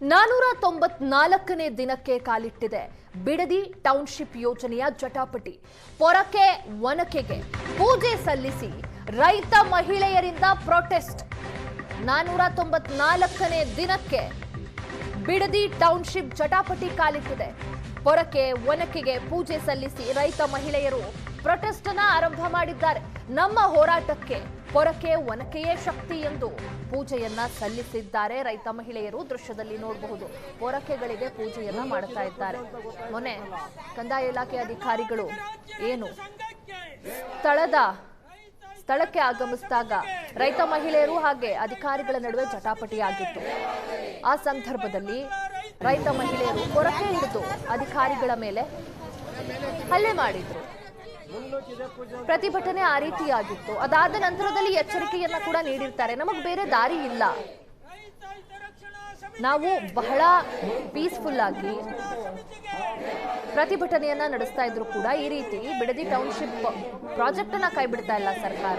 494ನೇ ದಿನಕ್ಕೆ ಕಾಲಿಟ್ಟಿದೆ ಬಿಡದಿ ಟೌನ್ಶಿಪ್ ಯೋಜನೆಯ ಜಟಾಪಟಿ. ಪೊರಕೆ ಒನಕೆಗೆ ಪೂಜೆ ಸಲ್ಲಿಸಿ ರೈತ ಮಹಿಳೆಯರಿಂದ ಪ್ರೊಟೆಸ್ಟ್. 494ನೇ ದಿನಕ್ಕೆ ಬಿಡದಿ ಟೌನ್ಶಿಪ್ ಜಟಾಪಟಿ ಕಾಲಿಟ್ಟಿದೆ. ಪೊರಕೆ ಒನಕೆಗೆ ಪೂಜೆ ಸಲ್ಲಿಸಿ ರೈತ ಮಹಿಳೆಯರು ಪ್ರೊಟೆಸ್ಟ್ ಅನ್ನು ಆರಂಭ ಮಾಡಿದ್ದಾರೆ. ನಮ್ಮ ಹೋರಾಟಕ್ಕೆ ಪೊರಕೆ ಒನಕೆಯೇ ಶಕ್ತಿ ಎಂದು ಪೂಜೆಯನ್ನ ಸಲ್ಲಿಸಿದ್ದಾರೆ ರೈತ ಮಹಿಳೆಯರು. ದೃಶ್ಯದಲ್ಲಿ ನೋಡಬಹುದು, ಪೊರಕೆಗಳಿಗೆ ಪೂಜೆಯನ್ನ ಮಾಡ್ತಾ ಇದ್ದಾರೆ. ಮೊನ್ನೆ ಕಂದಾಯ ಇಲಾಖೆ ಅಧಿಕಾರಿಗಳು ಏನು ಸ್ಥಳಕ್ಕೆ ಆಗಮಿಸಿದಾಗ ರೈತ ಮಹಿಳೆಯರು ಹಾಗೆ ಅಧಿಕಾರಿಗಳ ನಡುವೆ ಜಟಾಪಟಿಯಾಗಿತ್ತು. ಆ ಸಂದರ್ಭದಲ್ಲಿ ರೈತ ಮಹಿಳೆಯರು ಪೊರಕೆ ಹಿಡಿದು ಅಧಿಕಾರಿಗಳ ಮೇಲೆ ಹಲ್ಲೆ ಮಾಡಿದ್ರು. ಪ್ರತಿಭಟನೆ ಆ ರೀತಿಯಾಗಿತ್ತು. ಅದಾದ ನಂತರದಲ್ಲಿ ಎಚ್ಚರಿಕೆಯನ್ನ ಕೂಡ ನೀಡಿರ್ತಾರೆ, ನಮಗೆ ಬೇರೆ ದಾರಿ ಇಲ್ಲ, ನಾವು ಬಹಳ ಪೀಸ್ಫುಲ್ ಆಗಿ ಪ್ರತಿಭಟನೆಯನ್ನ ನಡೆಸ್ತಾ ಇದ್ರು ಕೂಡ ಈ ರೀತಿ ಬಿಡದಿ ಟೌನ್ಶಿಪ್ ಪ್ರಾಜೆಕ್ಟ್ ಅನ್ನ ಕೈ ಬಿಡ್ತಾ ಇಲ್ಲ ಸರ್ಕಾರ,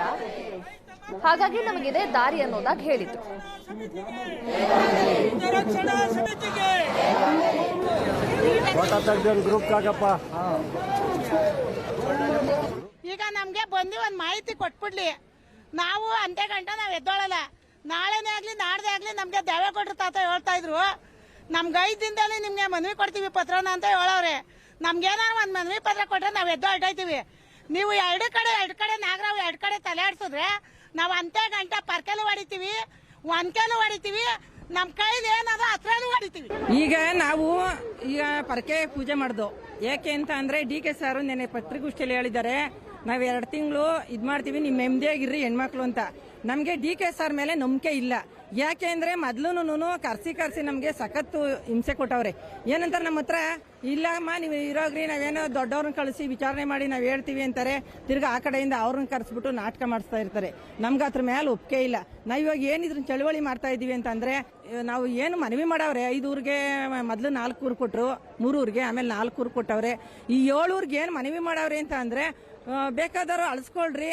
ಹಾಗಾಗಿ ನಮಗಿದೆ ದಾರಿ ಅನ್ನೋದಾಗಿ ಹೇಳಿದ್ರು. ಈಗ ನಮ್ಗೆ ಬಂದು ಒಂದ್ ಮಾಹಿತಿ ಕೊಟ್ಬಿಡ್ಲಿ, ನಾವು ಅಂತೆ ಗಂಟ ನಾವ್ ಎದ್ದೋಳಲ್ಲ. ನಾಳೆನೇ ಆಗ್ಲಿ ನಾಡ್ದೇ ಆಗ್ಲಿ ನಮ್ಗೆ ದೇವೇಗೌಡರ ತಾತ ಹೇಳ್ತಾ ಇದ್ರು, ನಮ್ಗೆ 5 ದಿನದಲ್ಲಿ ನಿಮ್ಗೆ ಮನವಿ ಕೊಡ್ತೀವಿ ಪತ್ರನ ಅಂತ ಹೇಳವ್ರೆ. ನಮ್ಗೇನಾರು ಒಂದ್ ಮನವಿ ಪತ್ರ ಕೊಟ್ರೆ ನಾವ್ ಎದ್ದು ಹೊರಟೈತೀವಿ. ನೀವು ಎರಡು ಕಡೆ ನಾಗರಾವ್ ಎರಡು ಕಡೆ ತಲೆ ಆಡ್ಸಿದ್ರೆ ನಾವ್ ಅಂತೆ ಗಂಟ ಪರ್ಕೆಲು ಹೊಡಿತೀವಿ, ಒನ್ಕೆಲು ಹೊಡಿತೀವಿ, ನಮ್ ಕೈಲಿ ಏನದ ಹತ್ರನೂ ಹೊಡಿತೀವಿ. ಈಗ ನಾವು ಪರ್ಕೆ ಪೂಜೆ ಮಾಡ್ದು ಯಾಕೆ ಅಂತ ಅಂದ್ರೆ DK ಸರ್ ನೆನೆ ಪತ್ರಿಕಾಗೋಷ್ಠಿಯಲ್ಲಿ ಹೇಳಿದ್ದಾರೆ, ನಾವ್ 2 ತಿಂಗಳು ಇದ್ ಮಾಡ್ತೀವಿ, ನಿಮ್ ನೆಮ್ಮದಿಯಾಗಿರ್ರಿ ಹೆಣ್ಮಕ್ಳು ಅಂತ. ನಮ್ಗೆ DK ಸರ್ ಮೇಲೆ ನಂಬಿಕೆ ಇಲ್ಲ. ಯಾಕೆ ಅಂದ್ರೆ ಮೊದ್ಲೂನು ಕರ್ಸಿ ನಮ್ಗೆ ಸಖತ್ತು ಹಿಂಸೆ ಕೊಟ್ಟವ್ರೆ. ಏನಂತಾರೆ ನಮ್ಮ ಹತ್ರ, ಇಲ್ಲಮ್ಮ ನೀವು ಇರೋಗ್ರಿ, ನಾವೇನೋ ದೊಡ್ಡವ್ರನ್ನ ಕಳಿಸಿ ವಿಚಾರಣೆ ಮಾಡಿ ನಾವ್ ಹೇಳ್ತೀವಿ ಅಂತಾರೆ. ತಿರ್ಗಾ ಆ ಕಡೆಯಿಂದ ಅವ್ರನ್ನ ಕರ್ಸ್ಬಿಟ್ಟು ನಾಟಕ ಮಾಡಿಸ್ತಾ ಇರ್ತಾರೆ. ನಮ್ಗೆ ಅದ್ರ ಮೇಲೆ ಒಪ್ಪಿಗೆ ಇಲ್ಲ. ನಾವ್ ಇವಾಗ ಏನಿದ್ರ ಚಳವಳಿ ಮಾಡ್ತಾ ಇದೀವಿ ಅಂತಂದ್ರೆ, ನಾವು ಏನು ಮನವಿ ಮಾಡವ್ರೆ, 5 ಊರಿಗೆ ಮೊದ್ಲು 4 ಊರು ಕೊಟ್ರು, 3 ಊರಿಗೆ, ಆಮೇಲೆ 4 ಊರು ಕೊಟ್ಟವ್ರೆ. ಈ 7 ಊರಿಗೆ ಏನ್ ಮನವಿ ಮಾಡವ್ರೆ ಅಂತ ಅಂದ್ರೆ, ಬೇಕಾದವರು ಅಳಿಸ್ಕೊಳ್ರಿ,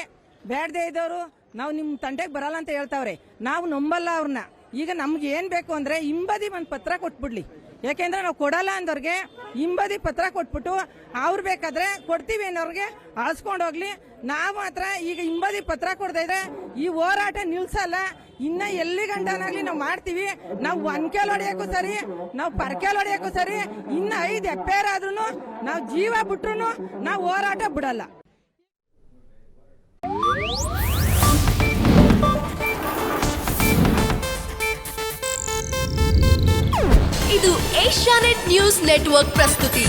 ಬೇಡದೇ ಇದ್ದವರು ನಾವು ನಿಮ್ ತಂಟೆಗೆ ಬರಲ್ಲ ಅಂತ ಹೇಳ್ತಾವ್ರೆ. ನಾವು ನಂಬಲ್ಲ ಅವ್ರನ್ನ. ಈಗ ನಮ್ಗೆ ಏನ್ ಬೇಕು ಅಂದ್ರೆ ಹಿಂಬದಿ ಒಂದ್ ಪತ್ರ ಕೊಟ್ಬಿಡ್ಲಿ. ಯಾಕೆಂದ್ರೆ ನಾವು ಕೊಡಲ್ಲ ಅಂದವ್ರಿಗೆ ಹಿಂಬದಿ ಪತ್ರ ಕೊಟ್ಬಿಟ್ಟು ಅವ್ರು ಬೇಕಾದ್ರೆ ಕೊಡ್ತೀವಿ ಅನ್ನೋರ್ಗೆ ಅಳಿಸ್ಕೊಂಡು ಹೋಗ್ಲಿ. ನಾವು ಮಾತ್ರ ಈಗ ಹಿಂಬದಿ ಪತ್ರ ಕೊಡ್ತಾ ಇದ್ರೆ ಈ ಹೋರಾಟ ನಿಲ್ಸಲ್ಲ. ಇನ್ನ ಎಲ್ಲಿ ಗಂಟನಾಗ್ಲಿ ನಾವು ಮಾಡ್ತೀವಿ. ನಾವು ಒನ್ಕೆಲ್ ಹೊಡಿಯಕ್ಕೂ ಸರಿ, ನಾವು ಪರ್ಕೆಲ್ ಹೊಡಿಯಕ್ಕೂ ಸರಿ, ಇನ್ನ 5 ಎಪ್ಪೇರ್ ಆದ್ರೂ ನಾವು ಜೀವ ಬಿಟ್ರು ನಾವು ಹೋರಾಟ ಬಿಡಲ್ಲ. ಇದು ಏಷ್ಯಾನೆಟ್ ನ್ಯೂಸ್ ನೆಟ್ವರ್ಕ್ ಪ್ರಸ್ತುತಿ.